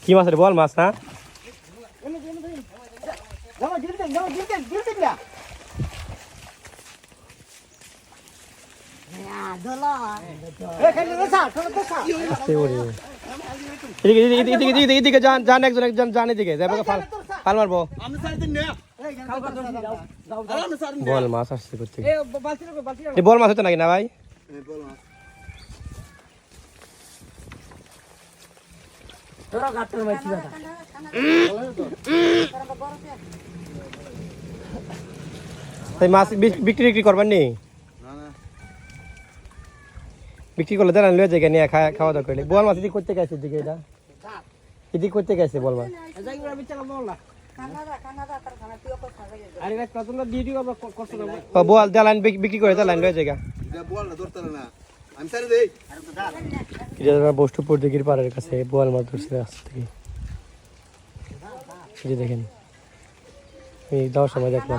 কি মাছ রে? বল মাছ না? এদিকে যান একজন যান এদিকে ফাল মারবো। বল মাছ আসছে করতে। বল মাছ হতো নাকি না ভাই? মাছ বিক্রি করবার নি? বিক্রি করলে দেন লয়ে জায়গা নিয়ে খাওয়া দাওয়া করলে। বল মাছ এদিকে করতে গেছে এদিকে, এটা এদিকে করতে গেছে বল মাছ। বল দেলাইন বিক্রি করে দেলাইন লয়ে জায়গা বস্তুপুর দিঘির পাড়ের কাছে বোয়াল মাছ ধরছে আজ থেকে। দেখেন এই যাওয়ার সময় দেখলাম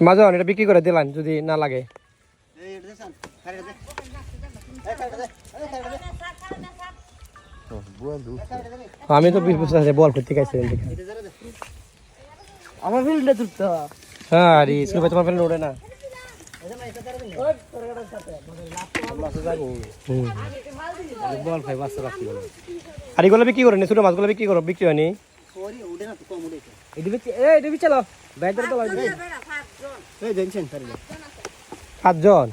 মাঝে এটা বিক্রি করে দিলাম যদি না লাগে। আমি তো বল করতে গেছি আমার ফিল্ডে তুলতে। হ্যাঁ আর স্কুল তোমার ফিল্ড ওঠে না। আর এগুলো বিক্রি করে নি? ছোট মাছগুলো বিক্রি করো, বিক্রি হয়নি? পাঁচজন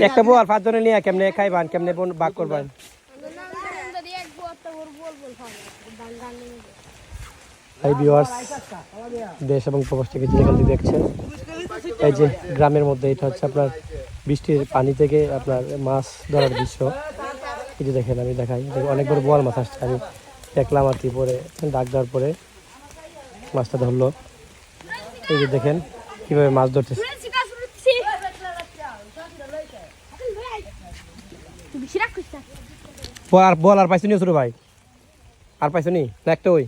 একটা বল, পাঁচজনে নিয়ে কেমনে খাইবান, কেমনে ভাগ করবেন? দেশ এবং প্রবাস থেকে যেখান থেকে দেখছেন, এই যে গ্রামের মধ্যে এটা হচ্ছে আপনার বৃষ্টির পানি থেকে আপনার মাছ ধরার দৃশ্য। এই যে দেখেন, আমি দেখাই, অনেক বড় বোয়াল মাছ আসছে। আমি দেখলাম আর কি, পরে ডাক দেওয়ার পরে মাছটা ধরলো। এই যে দেখেন কিভাবে মাছ ধরতেছে। বল আর পাইছো নি ছোট ভাই? আর পাইছো নি না? একটা ওই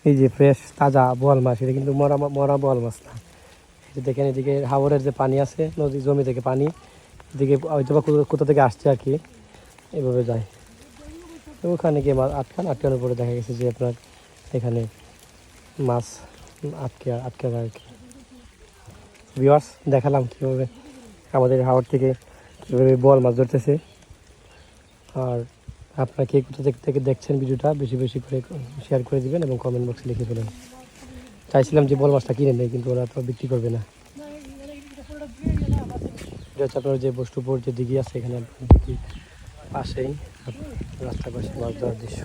এই যে ফ্রেশ তাজা বোয়াল মাছ, এটা কিন্তু মরা বোয়াল মাছ না। দেখেন এদিকে হাওরের যে পানি আছে, নদী জমি থেকে পানি এদিকে হয়তো বা কোথা থেকে আসছে আর কি, এভাবে যায়। তো ওখানে গিয়ে মাছ আটকানোর পরে দেখা গেছে যে আপনার এখানে মাছ আটকে আর কি। ভিউয়ার্স, দেখালাম কীভাবে আমাদের হাওর থেকে কীভাবে বোয়াল মাছ ধরতেছে। আর আপনারা কে কোথা থেকে দেখছেন ভিডিওটা বেশি বেশি করে শেয়ার করে দিবেন এবং কমেন্ট বক্সে লিখে ফেলেন। চাইছিলাম যে বোয়াল মাছটা কিনে নেই, কিন্তু ওরা তো বিক্রি করবে না। এটা হচ্ছে আপনার যে বস্তুপুর যে দিঘি আছে, এখানে দিঘির পাশেই রাস্তার পাশে মাছ ধরার দৃশ্য।